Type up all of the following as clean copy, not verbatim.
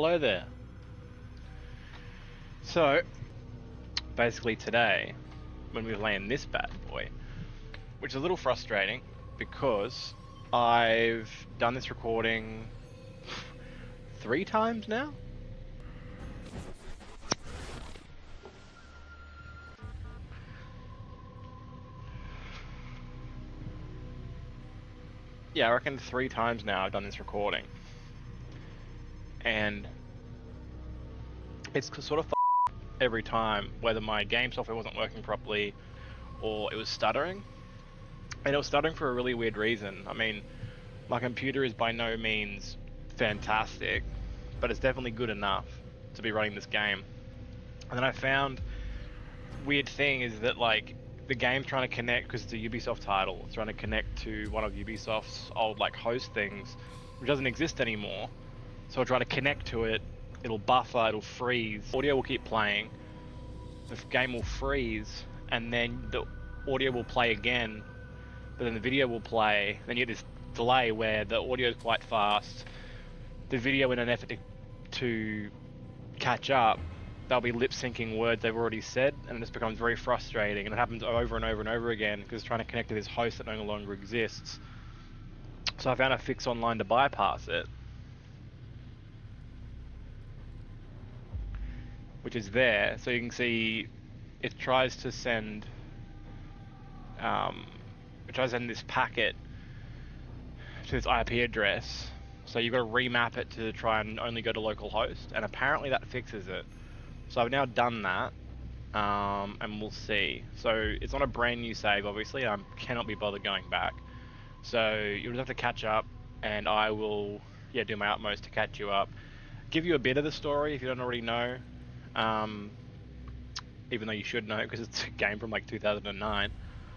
Hello there. So, basically today, when we land this bad boy, which is a little frustrating because I've done this recording 3 times now? Yeah, I reckon 3 times now I've done this recording. And it's sort of every time, whether my game software wasn't working properly or it was stuttering. And it was stuttering for a really weird reason. I mean, my computer is by no means fantastic, but it's definitely good enough to be running this game. And then I found weird thing is that like the game's trying to connect, because it's a Ubisoft title, it's trying to connect to one of Ubisoft's old like host things, which doesn't exist anymore. So I'll try to connect to it, it'll buffer, it'll freeze, audio will keep playing, the game will freeze, and then the audio will play again, but then the video will play, then you get this delay where the audio is quite fast, the video in an effort to catch up, they'll be lip syncing words they've already said, and it just becomes very frustrating, and it happens over and over and over again because it's trying to connect to this host that no longer exists. So I found a fix online to bypass it, which is there. So you can see it tries to send this packet to this IP address, so you've got to remap it to try and only go to localhost, and apparently that fixes it. So I've now done that, and we'll see. So it's on a brand new save, obviously. I cannot be bothered going back. So you'll just have to catch up, and I will, do my utmost to catch you up. Give you a bit of the story if you don't already know, even though you should know because it's a game from like 2009.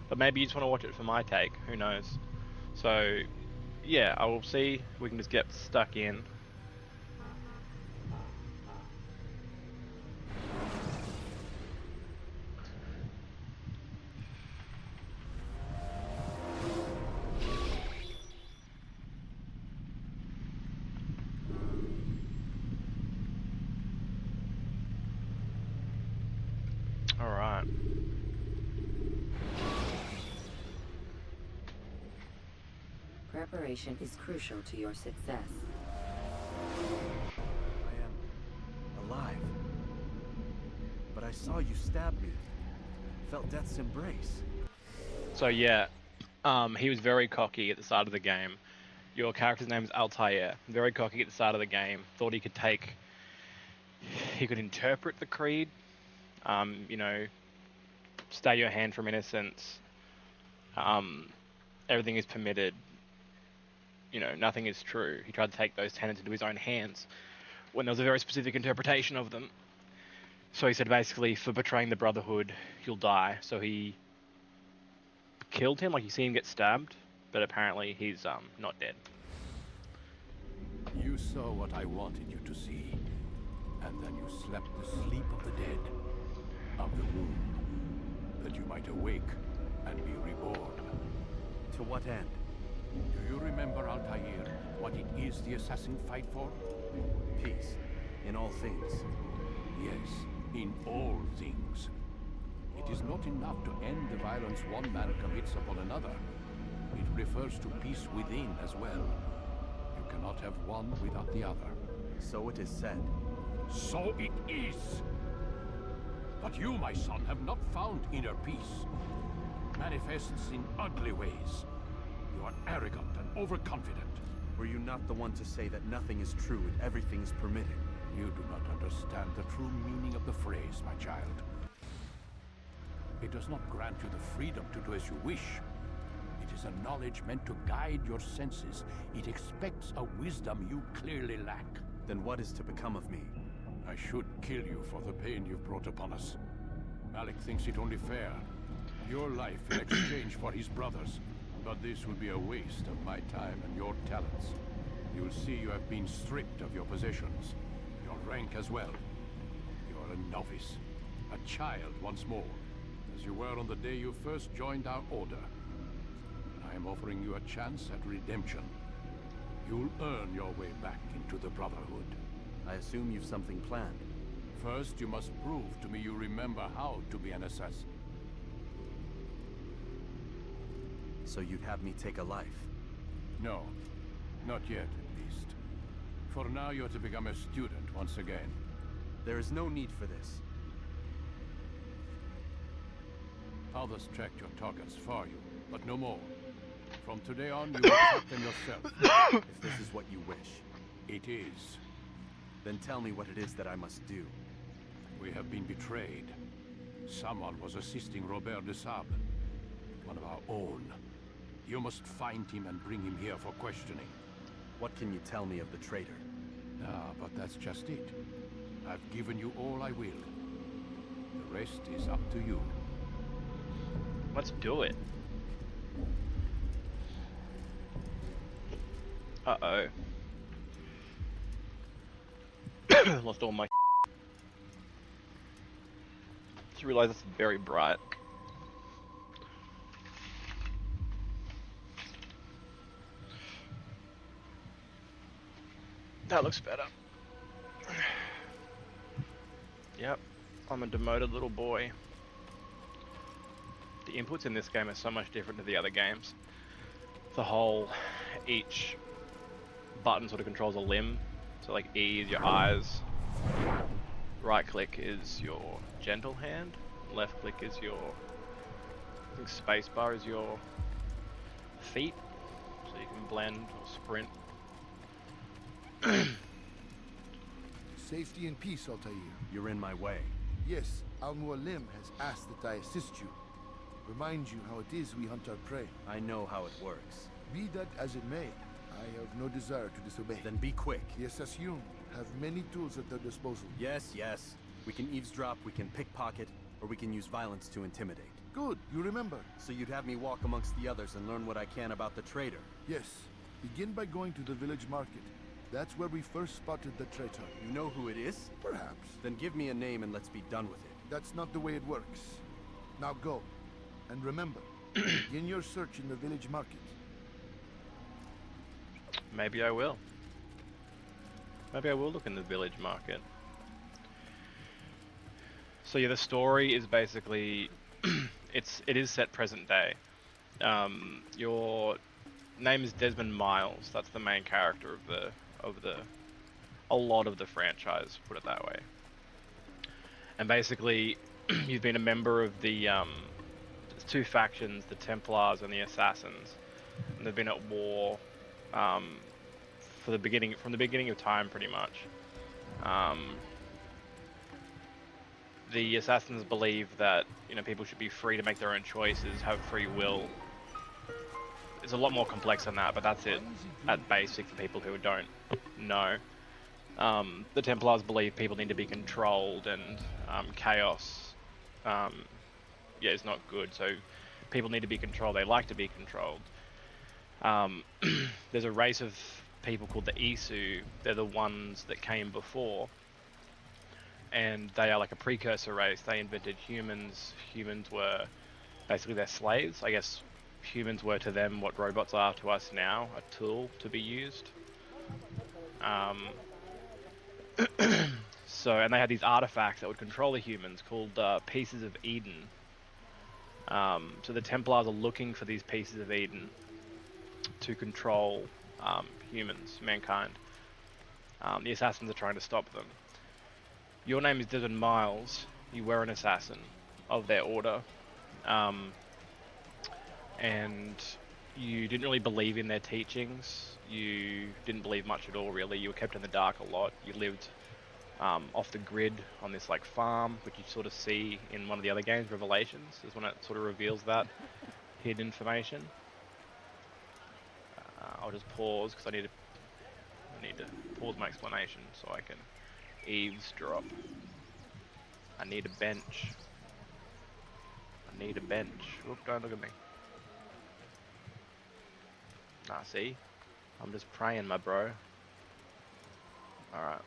But maybe you just want to watch it for my take. Who knows? So yeah, I will see if we can just get stuck in. Alright. Preparation is crucial to your success. I am alive. But I saw you stab me. Felt death's embrace. So yeah, he was very cocky at the start of the game. Your character's name is Altair. Very cocky at the start of the game. Thought he could interpret the creed. Stay your hand from innocence. Everything is permitted. Nothing is true. He tried to take those tenets into his own hands when there was a very specific interpretation of them. So he said basically, for betraying the Brotherhood, you'll die. So he killed him, like you see him get stabbed, but apparently he's not dead. You saw what I wanted you to see, and then you slept the sleep of the dead, of the womb, that you might awake and be reborn. To what end? Do you remember, Altair, what it is the assassin fight for? Peace. In all things. Yes, in all things. It is not enough to end the violence one man commits upon another. It refers to peace within as well. You cannot have one without the other. So it is said. So it is! But you, my son, have not found inner peace. It manifests in ugly ways. You are arrogant and overconfident. Were you not the one to say that nothing is true and everything is permitted? You do not understand the true meaning of the phrase, my child. It does not grant you the freedom to do as you wish. It is a knowledge meant to guide your senses. It expects a wisdom you clearly lack. Then what is to become of me? I should kill you for the pain you've brought upon us. Malik thinks it only fair. Your life in exchange for his brother's. But this would be a waste of my time and your talents. You'll see you have been stripped of your possessions. Your rank as well. You're a novice. A child once more. As you were on the day you first joined our order. I am offering you a chance at redemption. You'll earn your way back into the Brotherhood. I assume you've something planned. First, you must prove to me you remember how to be an assassin. So you'd have me take a life? No, not yet, at least. For now, you're to become a student once again. There is no need for this. Others tracked your targets for you, but no more. From today on, you will track them yourself. If this is what you wish, It is. then tell me what it is that I must do. We have been betrayed. Someone was assisting Robert de Sablé, one of our own. You must find him and bring him here for questioning. What can you tell me of the traitor? Ah, but that's just it. I've given you all I will. The rest is up to you. Let's do it. Uh-oh. Lost all my Just realized it's very bright. That looks better. Yep, I'm a demoted little boy. The inputs in this game are so much different to the other games. The whole, each button sort of controls a limb. So like E is your eyes, right click is your gentle hand, left click is your, I think space bar is your feet, so you can blend or sprint. Safety and peace, Altair. You're in my way. Yes, Mualim has asked that I assist you. Remind you how it is we hunt our prey. I know how it works. Be that as it may, I have no desire to disobey. Then be quick. The Assassin have many tools at their disposal. Yes, yes. We can eavesdrop, we can pickpocket, or we can use violence to intimidate. Good, you remember. So you'd have me walk amongst the others and learn what I can about the traitor. Yes, begin by going to the village market. That's where we first spotted the traitor. You know who it is? Perhaps. Then give me a name and let's be done with it. That's not the way it works. Now go. And remember, begin your search in the village market. Maybe I will. Maybe I will look in the village market. So yeah, the story is basically, it is set present day. Your name is Desmond Miles. That's the main character of a lot of the franchise, put it that way. And basically, you've been a member of the two factions, the Templars and the Assassins, and they've been at war from the beginning of time, pretty much. The Assassins believe that people should be free to make their own choices, have free will. It's a lot more complex than that, but that's it at basic for people who don't know. The Templars believe people need to be controlled, and chaos is not good, so people need to be controlled. They like to be controlled. There's a race of people called the Isu. They're the ones that came before, and they are like a precursor race. They invented humans. Humans were basically their slaves. I guess humans were to them what robots are to us now, a tool to be used. And they had these artifacts that would control the humans called Pieces of Eden. So the Templars are looking for these Pieces of Eden to control humans, mankind. The Assassins are trying to stop them. Your name is Desmond Miles. You were an assassin of their order. And you didn't really believe in their teachings. You didn't believe much at all, really. You were kept in the dark a lot. You lived off the grid on this like farm, which you sort of see in one of the other games, Revelations, is when it sort of reveals that hidden information. I'll just pause because I need to pause my explanation so I can eavesdrop. I need a bench. I need a bench. Oop, don't look at me. Nah, see? I'm just praying, my bro. Alright.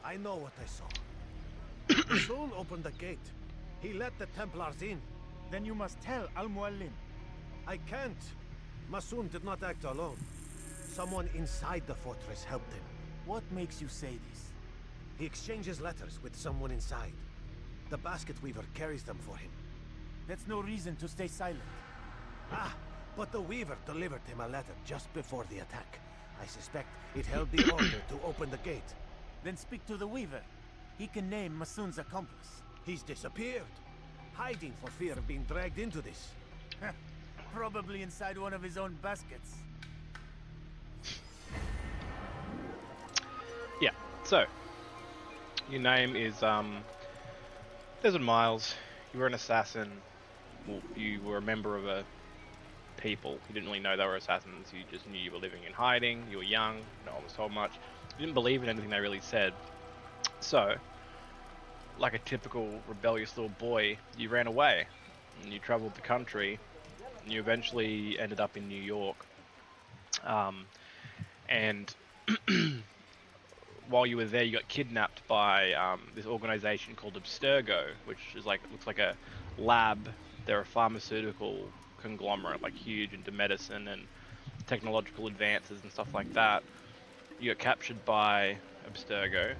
I know what I saw. Soul opened the gate. He let the Templars in. Then you must tell Al-Mualim. I can't. Masun did not act alone. Someone inside the fortress helped him. What makes you say this? He exchanges letters with someone inside. The basket weaver carries them for him. That's no reason to stay silent. Ah, but the weaver delivered him a letter just before the attack. I suspect it held the order to open the gate. Then speak to the weaver. He can name Masun's accomplice. He's disappeared, hiding for fear of being dragged into this. Probably inside one of his own baskets. Yeah, so your name is Desmond Miles. You were an assassin. Well, you were a member of a people. You didn't really know they were assassins. You just knew you were living in hiding. You were young. No one was told much. You didn't believe in anything they really said. So, like a typical rebellious little boy, you ran away and you traveled the country. And you eventually ended up in New York. And while you were there, you got kidnapped by this organization called Abstergo, which is looks like a lab. They're a pharmaceutical conglomerate, like huge into medicine and technological advances and stuff like that. You got captured by Abstergo.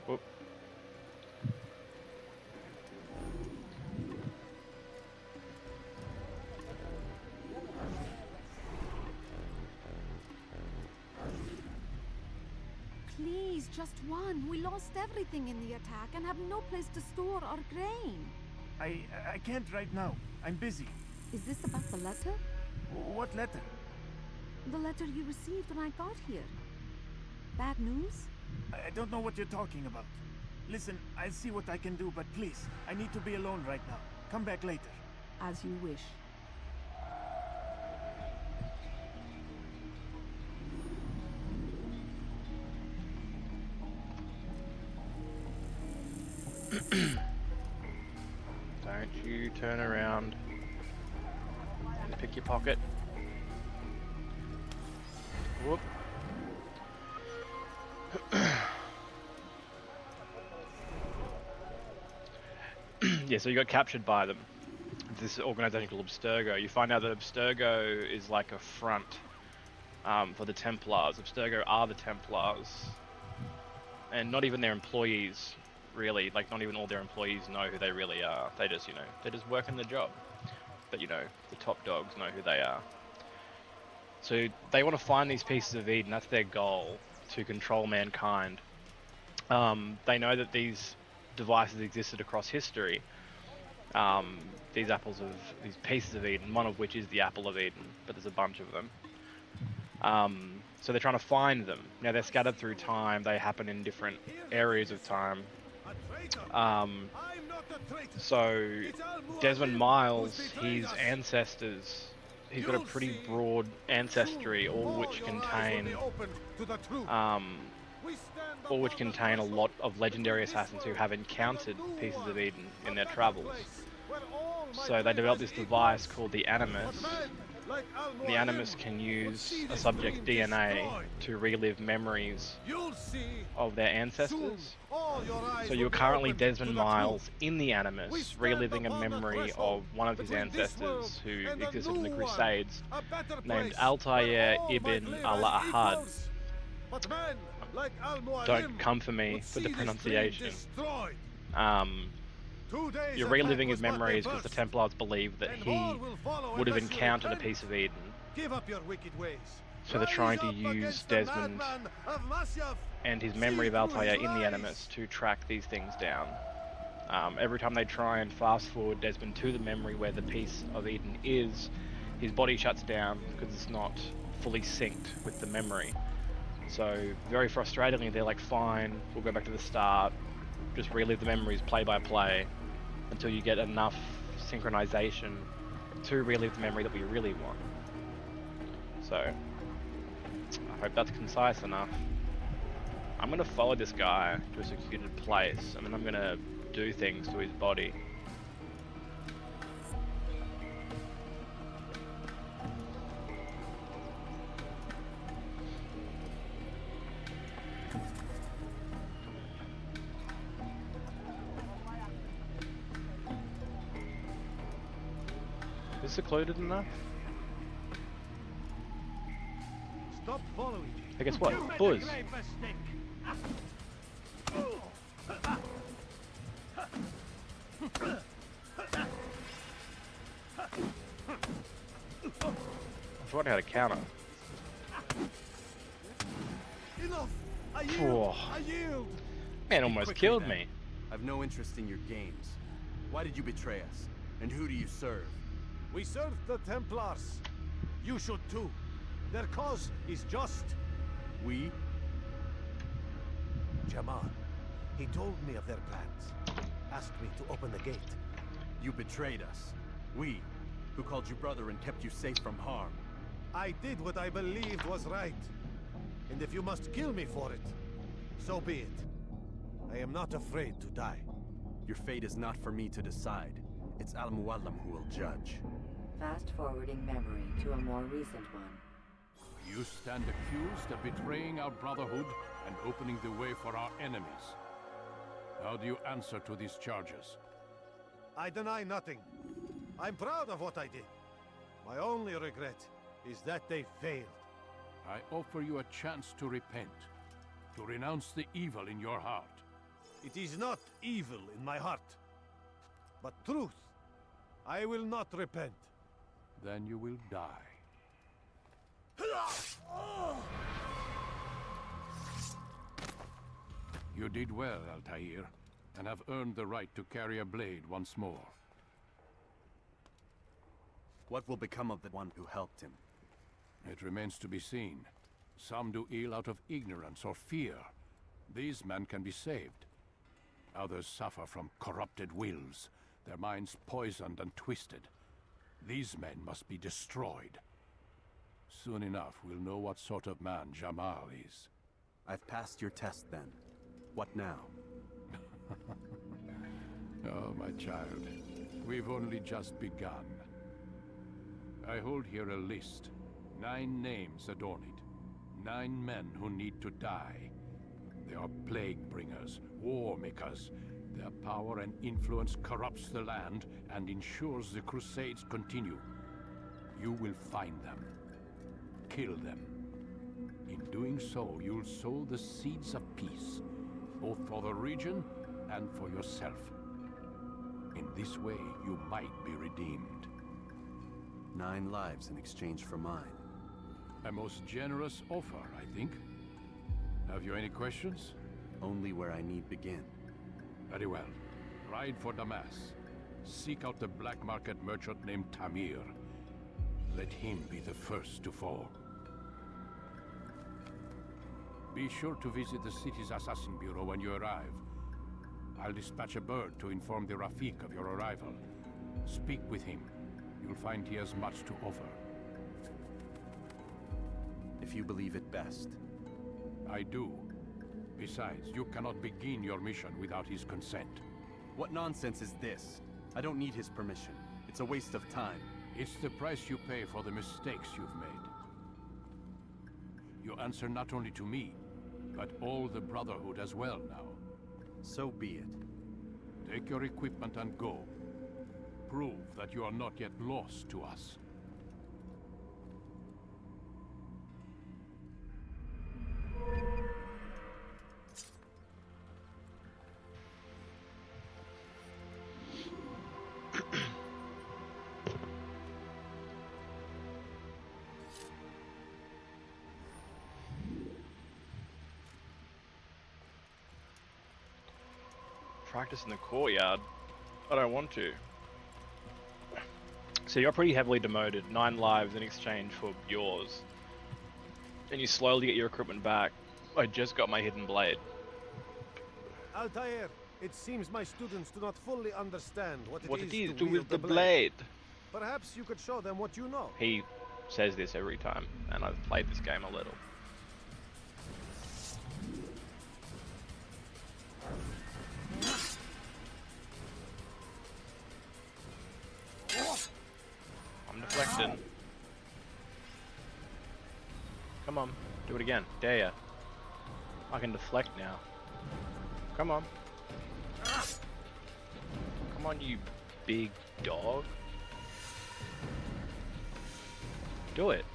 Whoop. Please, just one. We lost everything in the attack and have no place to store our grain. I can't right now. I'm busy. Is this about the letter? What letter? The letter you received when I got here. Bad news? I don't know what you're talking about. Listen, I'll see what I can do, but please, I need to be alone right now. Come back later. As you wish. Don't you turn around and pick your pocket. Whoop. Yeah, so you got captured by them. This organization called Abstergo. You find out that Abstergo is like a front for the Templars. Abstergo are the Templars. And not even their employees, really. Like, not even all their employees know who they really are. They just, they're just working the job. But, the top dogs know who they are. So they want to find these pieces of Eden. That's their goal, to control mankind. They know that these devices existed across history. These pieces of Eden, one of which is the Apple of Eden, but there's a bunch of them. So they're trying to find them. Now they're scattered through time. They happen in different areas of time. So Desmond Miles, his ancestors, he's got a pretty broad ancestry, all which contain a lot of legendary assassins who have encountered pieces of Eden in their travels. So they developed this device called the Animus. The Animus can use a subject's DNA to relive memories of their ancestors. So you're currently Desmond Miles in the Animus, reliving a memory of one of his ancestors who existed in the Crusades, named Altaïr Ibn-La'Ahad. Don't come for me for the pronunciation. You're reliving his memories because the Templars believe that he would have encountered a piece of Eden. So they're trying to use Desmond and his memory of Altair in the Animus to track these things down. Every time they try and fast forward Desmond to the memory where the piece of Eden is, his body shuts down because it's not fully synced with the memory. So very frustratingly, they're like, fine, we'll go back to the start, just relive the memories play by play until you get enough synchronization to relive the memory that we really want. So I hope that's concise enough. I'm going to follow this guy to a secluded place, and then I'm going to do things to his body. Is this secluded enough? Stop following me. Hey, guess what? You made a Buzz. grave mistake. I forgot how to counter. Enough. I Whoa. yield. I yield. Man almost Quickly, killed then. me. I've no interest in your games. Why did you betray us? And who do you serve? We serve the Templars. You should too. Their cause is just. We? Jamal. He told me of their plans. Asked me to open the gate. You betrayed us. We, who called you brother and kept you safe from harm. I did what I believed was right. And if you must kill me for it, so be it. I am not afraid to die. Your fate is not for me to decide. It's Al-Mualim who will judge. Fast-forwarding memory to a more recent one. You stand accused of betraying our Brotherhood and opening the way for our enemies. How do you answer to these charges? I deny nothing. I'm proud of what I did. My only regret is that they failed. I offer you a chance to repent, to renounce the evil in your heart. It is not evil in my heart, but truth. I will not repent. Then you will die. You did well, Altair, and have earned the right to carry a blade once more. What will become of the one who helped him? It remains to be seen. Some do ill out of ignorance or fear. These men can be saved. Others suffer from corrupted wills, their minds poisoned and twisted. These men must be destroyed. Soon enough, we'll know what sort of man Jamal is. I've passed your test then. What now? Oh, my child. We've only just begun. I hold here a list. 9 names adorn it. 9 men who need to die. They are plague bringers, war makers. Their power and influence corrupts the land and ensures the Crusades continue. You will find them. Kill them. In doing so, you'll sow the seeds of peace, both for the region and for yourself. In this way, you might be redeemed. 9 lives in exchange for mine. A most generous offer, I think. Have you any questions? Only where I need begin. Very well. Ride for Damas. Seek out the black market merchant named Tamir. Let him be the first to fall. Be sure to visit the city's assassin bureau when you arrive. I'll dispatch a bird to inform the Rafiq of your arrival. Speak with him. You'll find he has much to offer. If you believe it best. I do. Besides, you cannot begin your mission without his consent. What nonsense is this? I don't need his permission. It's a waste of time. It's the price you pay for the mistakes you've made. You answer not only to me, but all the Brotherhood as well now. So be it. Take your equipment and go. Prove that you are not yet lost to us. Practice in the courtyard. I don't want to. So you're pretty heavily demoted, 9 lives in exchange for yours. And you slowly get your equipment back. I just got my hidden blade. Altair, it seems my students do not fully understand what What it is to to do wield with the blade. blade? Perhaps you could show them what you know. He says this every time, and I've played this game a little. I'm deflecting. Come on, do it again. Dare ya. I can deflect now. Come on. Come on, you big dog. Do it.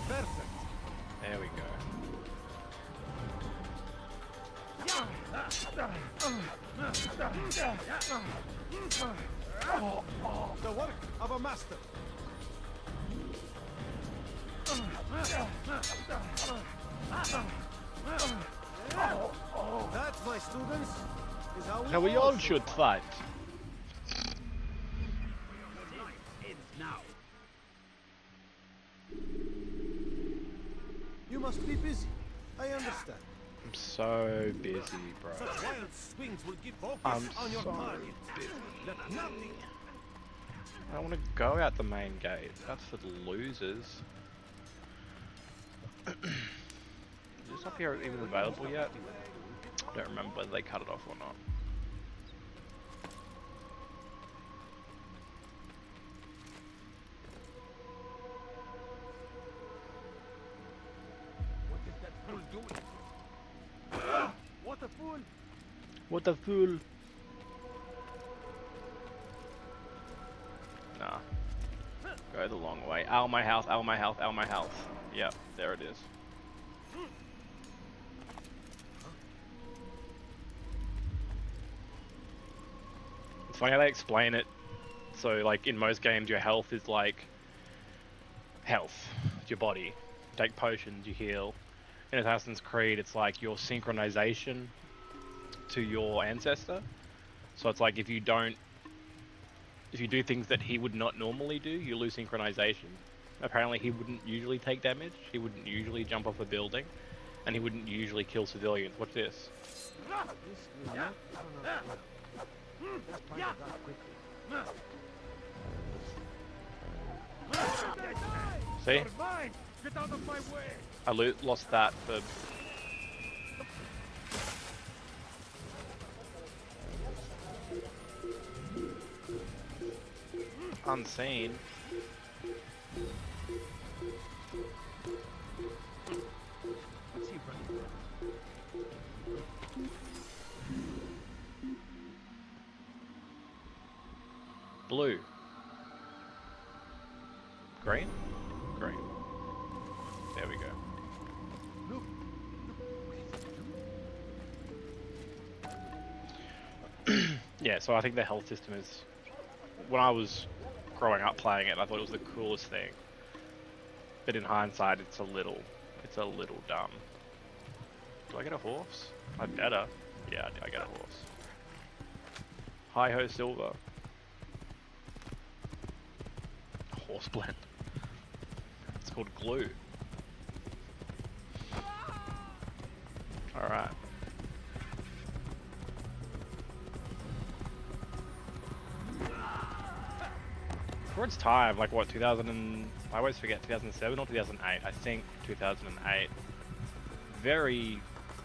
Perfect. There we go. The work of a master. That, my students, is how we all should fight. You must be busy. I understand. I'm so busy, bro. Such wild swings will give focus I'm on your so target. busy. Let nothing. I don't want to go out the main gate. That's for the losers. Is this up here even available yet? I don't remember whether they cut it off or not. What is that fool doing? What a fool! What a fool! Nah. Go the long way. Ow, my health, ow, my health, ow, my health. Yep, there it is. It's funny how they explain it. So, like, in most games, your health is like health. It's your body. You take potions, you heal. In Assassin's Creed, it's like your synchronization to your ancestor. So it's like if you do things that he would not normally do, you lose synchronization. Apparently he wouldn't usually take damage, he wouldn't usually jump off a building, and he wouldn't usually kill civilians. Watch this. See? Get out of my way! I lost that for... unseen. What's he running from? Blue. Green? Green. There we go. Look. Yeah, so I think the health system is... When I was growing up playing it, I thought it was the coolest thing. But in hindsight, it's a little dumb. Do I get a horse? I better. Yeah, I get a horse. Hi-ho silver. Horse blend. It's called glue. Alright. For its time, like what, 2000 and... I always forget, 2007 or 2008? I think 2008. Very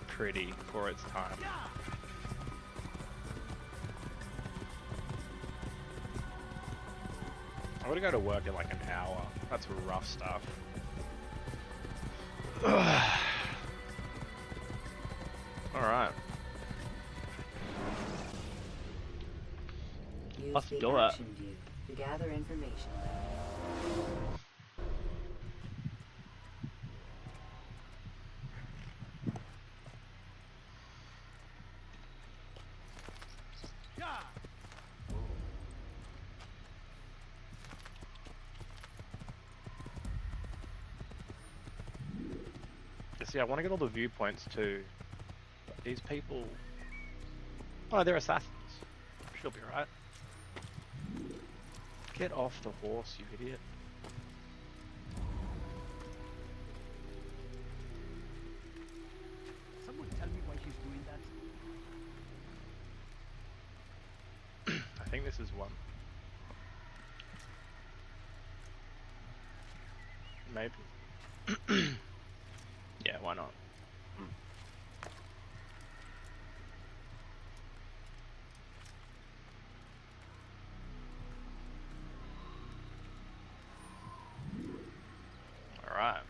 pretty for its time. I'm gonna go to work in like an hour. That's rough stuff. Alright. Use Let's the do it. action view to gather information. See, I want to get all the viewpoints too. But these people... Oh, they're assassins. She'll be right. Get off the horse, you idiot. Someone tell me why she's doing that. I think this is one. Maybe. Yeah, why not? Alright.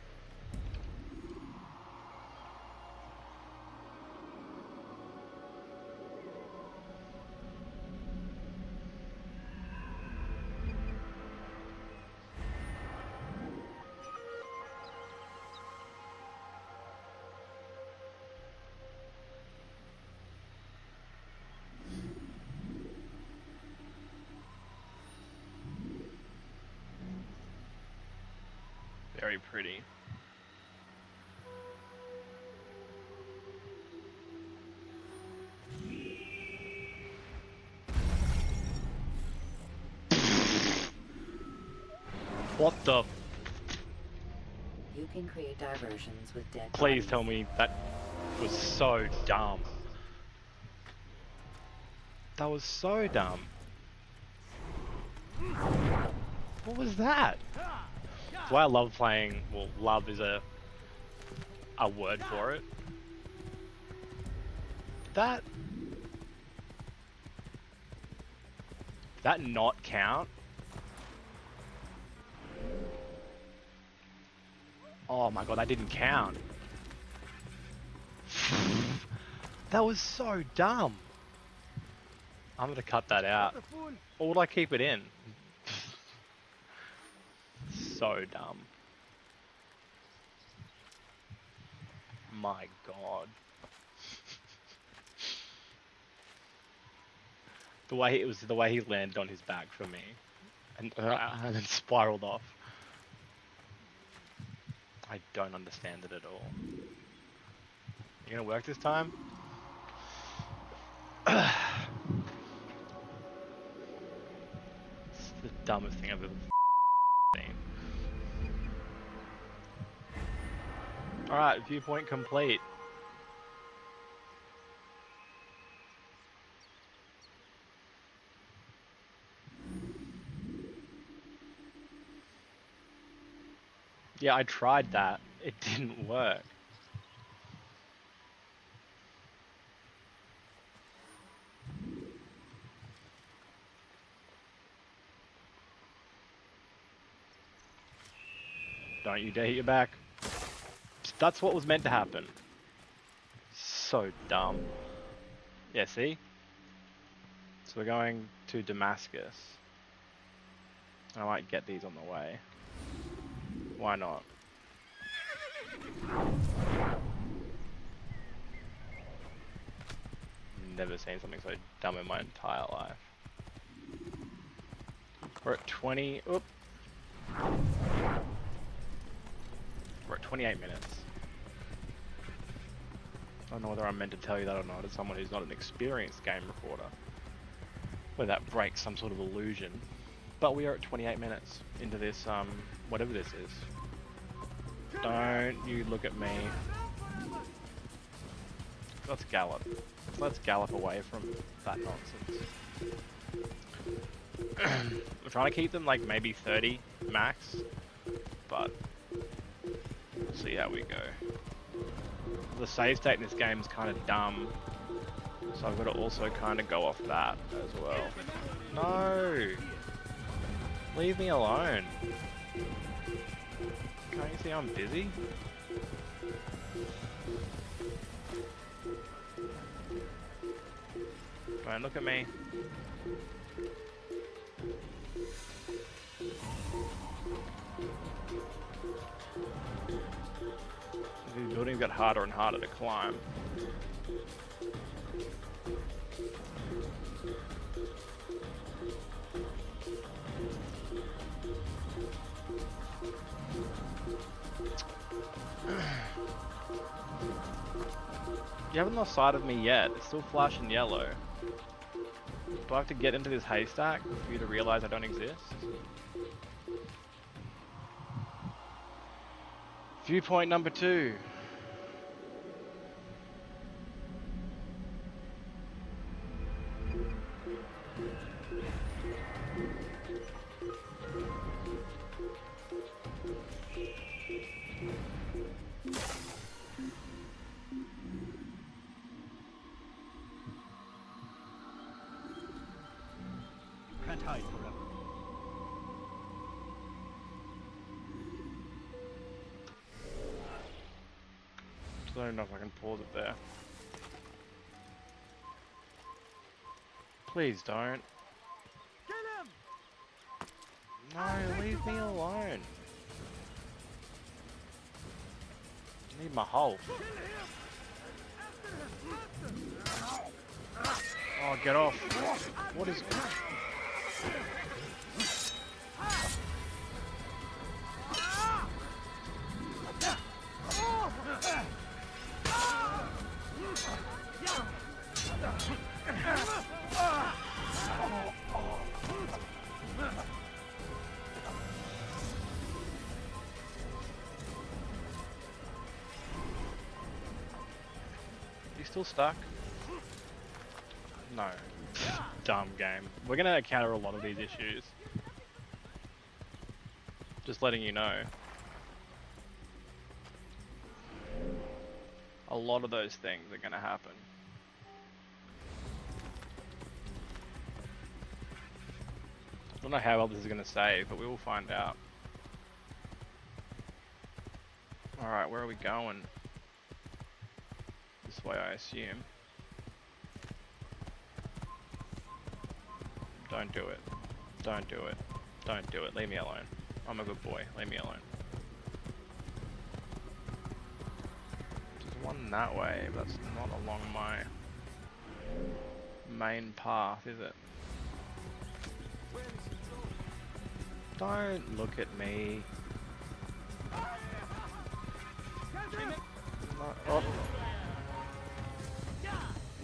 very pretty. What the? You can create diversions with dead Please bodies. tell me that was so dumb. That was so dumb. What was that? That's why I love playing. Well, love is a word for it. That not count? Oh my god, that didn't count. That was so dumb. I'm gonna cut that out. Or would I keep it in? So dumb. My god. The way he landed on his back for me, and then spiraled off. I don't understand it at all. You gonna work this time? It's the dumbest thing I've ever seen. Alright, viewpoint complete. Yeah, I tried that. It didn't work. Don't you dare hit your back. That's what was meant to happen. So dumb. Yeah, see? So we're going to Damascus. I might get these on the way. Why not? Never seen something so dumb in my entire life. We're at 20. Oop. We're at 28 minutes. I don't know whether I'm meant to tell you that or not as someone who's not an experienced game reporter. Whether that breaks some sort of illusion. But we are at 28 minutes into this, whatever this is. Don't you look at me. Let's gallop. Let's gallop away from that nonsense. I'm trying to keep them like maybe 30 max, but we'll see how we go. The save state in this game is kind of dumb, so I've got to also kind of go off that as well. No! Leave me alone. Can't you see I'm busy? Don't look at me. These buildings get harder and harder to climb. You haven't lost sight of me yet. It's still flashing yellow. Do I have to get into this haystack for you to realize I don't exist? Viewpoint number 2. Can't hide forever. I don't know if I can pause it there. Please don't. Get him! No, leave me alone. I need my health. Oh, get off. What is... You still stuck? No. Dumb game. We're gonna encounter a lot of these issues. Just letting you know. A lot of those things are gonna happen. I don't know how well this is gonna save, but we will find out. Alright, where are we going? This way, I assume. Don't do it. Don't do it. Don't do it. Leave me alone. I'm a good boy. Leave me alone. There's one that way, but that's not along my main path, is it? Don't look at me. Oh.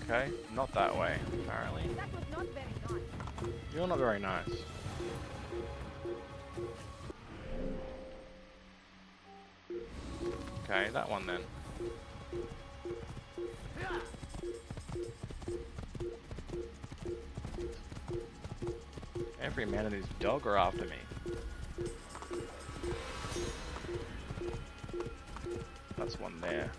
Okay, not that way, apparently. That was not very nice. You're not very nice. Okay, that one then. Every man and his dog are after me. That's one there.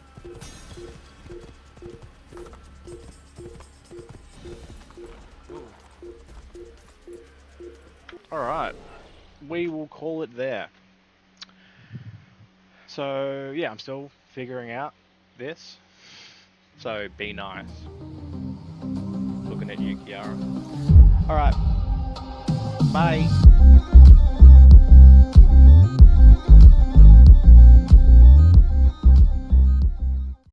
Alright, we will call it there. So, yeah, I'm still figuring out this. So, be nice. Looking at you, Kiara. Alright, bye.